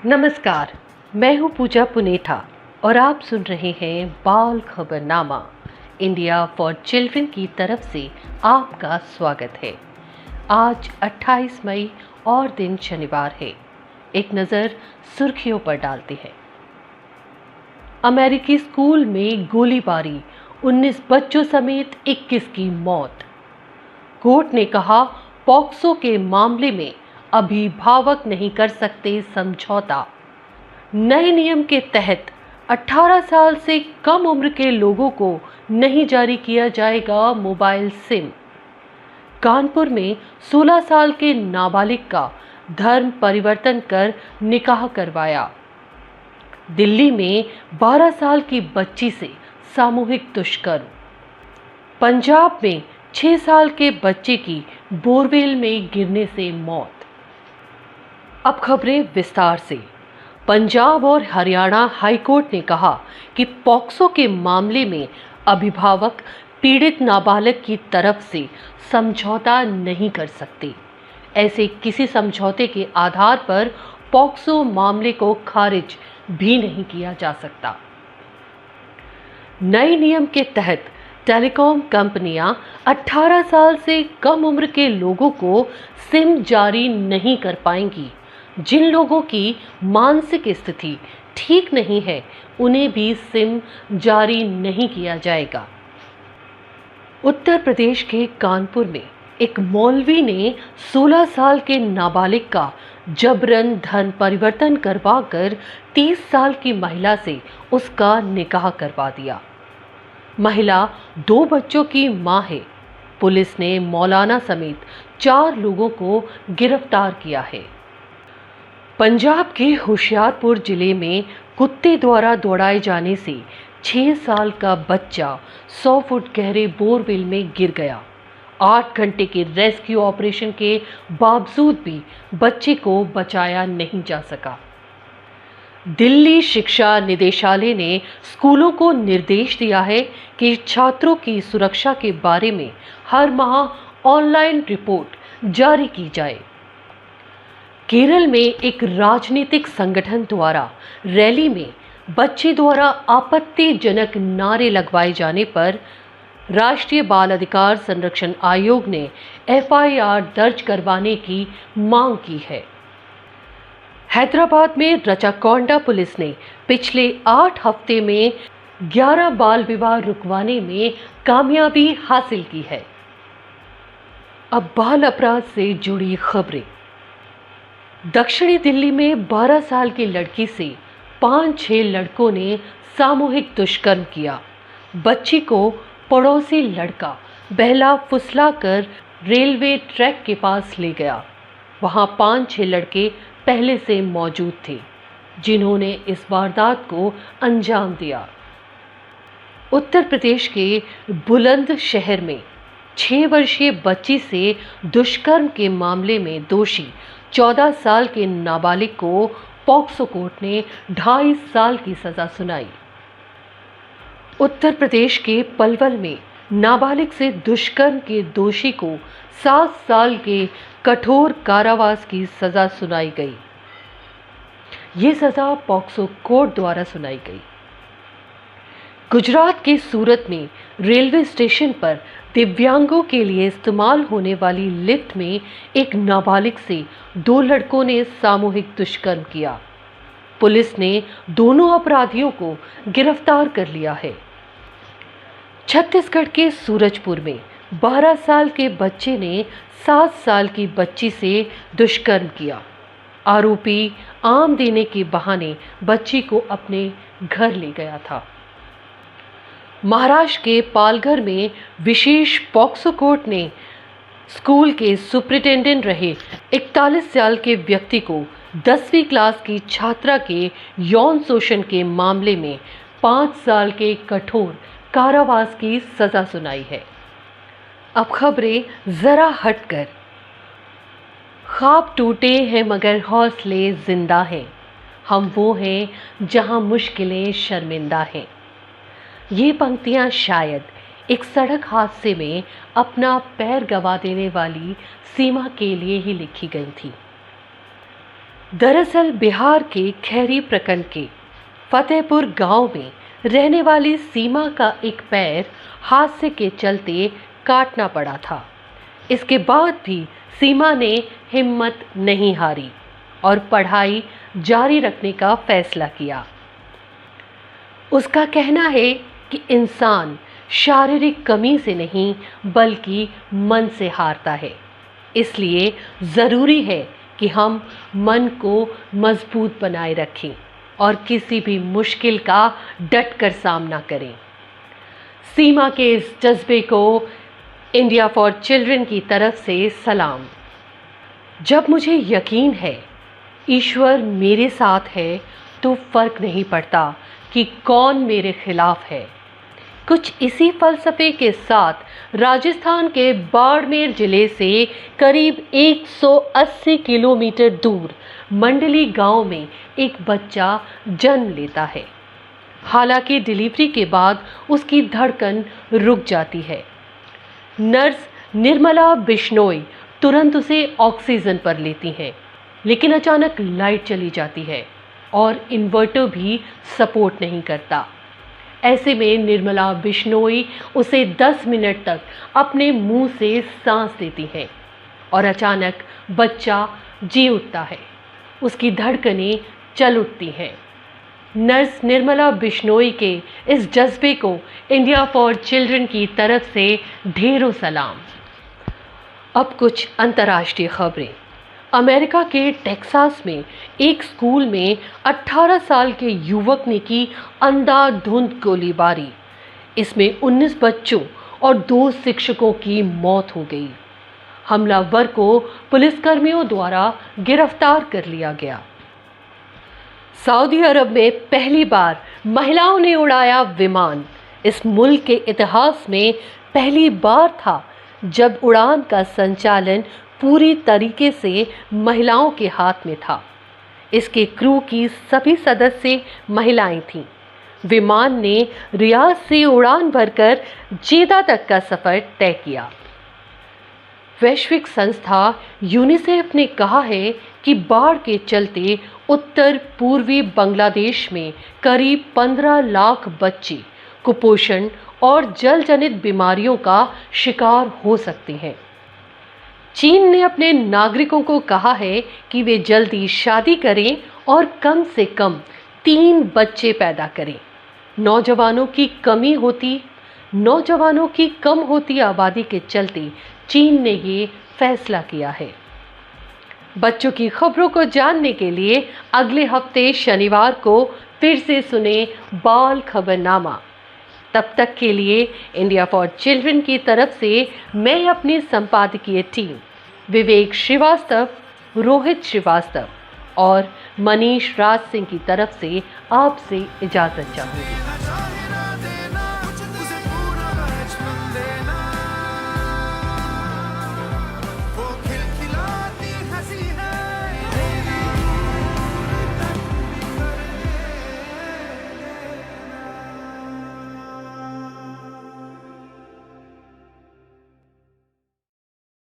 नमस्कार, मैं हूँ पूजा पुनेठा और आप सुन रहे हैं बाल खबरनामा। इंडिया फॉर चिल्ड्रन की तरफ से आपका स्वागत है। आज 28 मई और दिन शनिवार है। एक नज़र सुर्खियों पर डालते हैं। अमेरिकी स्कूल में गोलीबारी, 19 बच्चों समेत 21 की मौत। कोर्ट ने कहा, पॉक्सो के मामले में अभिभावक नहीं कर सकते समझौता। नए नियम के तहत 18 साल से कम उम्र के लोगों को नहीं जारी किया जाएगा मोबाइल सिम। कानपुर में 16 साल के नाबालिग का धर्म परिवर्तन कर निकाह करवाया। दिल्ली में 12 साल की बच्ची से सामूहिक दुष्कर्म। पंजाब में 6 साल के बच्चे की बोरवेल में गिरने से मौत। अब खबरें विस्तार से। पंजाब और हरियाणा हाईकोर्ट ने कहा कि पॉक्सो के मामले में अभिभावक पीड़ित नाबालिग की तरफ से समझौता नहीं कर सकते। ऐसे किसी समझौते के आधार पर पॉक्सो मामले को खारिज भी नहीं किया जा सकता। नए नियम के तहत टेलीकॉम कंपनियां 18 साल से कम उम्र के लोगों को सिम जारी नहीं कर पाएंगी। जिन लोगों की मानसिक स्थिति ठीक नहीं है, उन्हें भी सिम जारी नहीं किया जाएगा। उत्तर प्रदेश के कानपुर में एक मौलवी ने 16 साल के नाबालिग का जबरन धर्म परिवर्तन करवाकर 30 साल की महिला से उसका निकाह करवा दिया। महिला 2 बच्चों की मां है। पुलिस ने मौलाना समेत 4 लोगों को गिरफ्तार किया है। पंजाब के होशियारपुर जिले में कुत्ते द्वारा दौड़ाए जाने से 6 साल का बच्चा 100 फुट गहरे बोरवेल में गिर गया। 8 घंटे के रेस्क्यू ऑपरेशन के बावजूद भी बच्चे को बचाया नहीं जा सका। दिल्ली शिक्षा निदेशालय ने स्कूलों को निर्देश दिया है कि छात्रों की सुरक्षा के बारे में हर माह ऑनलाइन रिपोर्ट जारी की जाए। केरल में एक राजनीतिक संगठन द्वारा रैली में बच्चे द्वारा आपत्तिजनक नारे लगवाए जाने पर राष्ट्रीय बाल अधिकार संरक्षण आयोग ने एफआईआर दर्ज करवाने की मांग की है। हैदराबाद में रचाकोंडा पुलिस ने पिछले 8 हफ्ते में 11 बाल विवाह रुकवाने में कामयाबी हासिल की है। अब बाल अपराध से जुड़ी खबरें। दक्षिणी दिल्ली में 12 साल की लड़की से 5-6 लड़कों ने सामूहिक दुष्कर्म किया। बच्ची को पड़ोसी लड़का बहला फुसला कर रेलवे ट्रैक के पास ले गया। वहां 5-6 लड़के पहले से मौजूद थे, जिन्होंने इस वारदात को अंजाम दिया। उत्तर प्रदेश के बुलंदशहर में 6 वर्षीय बच्ची से दुष्कर्म के मामले में दोषी 14 साल के नाबालिग को पॉक्सो कोर्ट ने 2.5 साल की सजा सुनाई। उत्तर प्रदेश के पलवल में नाबालिग से दुष्कर्म के दोषी को 7 साल के कठोर कारावास की सजा सुनाई गई। ये सजा पॉक्सो कोर्ट द्वारा सुनाई गई। गुजरात के सूरत में रेलवे स्टेशन पर दिव्यांगों के लिए इस्तेमाल होने वाली लिफ्ट में एक नाबालिग से 2 लड़कों ने सामूहिक दुष्कर्म किया। पुलिस ने दोनों अपराधियों को गिरफ्तार कर लिया है। छत्तीसगढ़ के सूरजपुर में 12 साल के बच्चे ने 7 साल की बच्ची से दुष्कर्म किया। आरोपी आम देने के बहाने बच्ची को अपने घर ले गया था। महाराष्ट्र के पालघर में विशेष पॉक्सो कोर्ट ने स्कूल के सुपरिटेंडेंट रहे 41 साल के व्यक्ति को 10वीं क्लास की छात्रा के यौन शोषण के मामले में 5 साल के कठोर कारावास की सजा सुनाई है। अब खबरें जरा हटकर। ख्वाब टूटे हैं मगर हौसले जिंदा हैं। हम वो हैं जहां मुश्किलें शर्मिंदा हैं। ये पंक्तियां शायद एक सड़क हादसे में अपना पैर गंवा देने वाली सीमा के लिए ही लिखी गई थी। दरअसल बिहार के खैरी प्रखंड के फतेहपुर गांव में रहने वाली सीमा का एक पैर हादसे के चलते काटना पड़ा था। इसके बाद भी सीमा ने हिम्मत नहीं हारी और पढ़ाई जारी रखने का फैसला किया। उसका कहना है कि इंसान शारीरिक कमी से नहीं बल्कि मन से हारता है। इसलिए ज़रूरी है कि हम मन को मजबूत बनाए रखें और किसी भी मुश्किल का डट कर सामना करें। सीमा के इस जज्बे को इंडिया फॉर चिल्ड्रन की तरफ से सलाम। जब मुझे यकीन है ईश्वर मेरे साथ है तो फर्क नहीं पड़ता कि कौन मेरे खिलाफ है। कुछ इसी फलसफे के साथ राजस्थान के बाड़मेर जिले से करीब 180 किलोमीटर दूर मंडली गांव में एक बच्चा जन्म लेता है। हालांकि डिलीवरी के बाद उसकी धड़कन रुक जाती है। नर्स निर्मला बिश्नोई तुरंत उसे ऑक्सीजन पर लेती हैं, लेकिन अचानक लाइट चली जाती है और इन्वर्टर भी सपोर्ट नहीं करता। ऐसे में निर्मला बिश्नोई उसे 10 मिनट तक अपने मुंह से सांस लेती हैं और अचानक बच्चा जी उठता है। उसकी धड़कनें चल उठती हैं। नर्स निर्मला बिश्नोई के इस जज्बे को इंडिया फॉर चिल्ड्रन की तरफ से ढेरों सलाम। अब कुछ अंतर्राष्ट्रीय खबरें। अमेरिका के टेक्सास में एक स्कूल में 18 साल के युवक ने की अंधाधुंध गोलीबारी। इसमें 19 बच्चों और 2 शिक्षकों की मौत हो गई। हमलावर को पुलिसकर्मियों द्वारा गिरफ्तार कर लिया गया। सऊदी अरब में पहली बार महिलाओं ने उड़ाया विमान। इस मुल्क के इतिहास में पहली बार था जब उड़ान का संचालन पूरी तरीके से महिलाओं के हाथ में था। इसके क्रू की सभी सदस्य महिलाएं थीं। विमान ने रियाद से उड़ान भरकर जेदा तक का सफर तय किया। वैश्विक संस्था यूनिसेफ ने कहा है कि बाढ़ के चलते उत्तर पूर्वी बांग्लादेश में करीब 15 लाख बच्चे कुपोषण और जल जनित बीमारियों का शिकार हो सकते हैं। चीन ने अपने नागरिकों को कहा है कि वे जल्दी शादी करें और कम से कम 3 बच्चे पैदा करें। नौजवानों की कम होती आबादी के चलते चीन ने ये फैसला किया है। बच्चों की खबरों को जानने के लिए अगले हफ्ते शनिवार को फिर से सुने बाल खबरनामा। तब तक के लिए इंडिया फॉर चिल्ड्रन की तरफ से मैं अपनी संपादकीय टीम विवेक श्रीवास्तव, रोहित श्रीवास्तव और मनीष राज सिंह की तरफ से आपसे इजाजत चाहूंगी।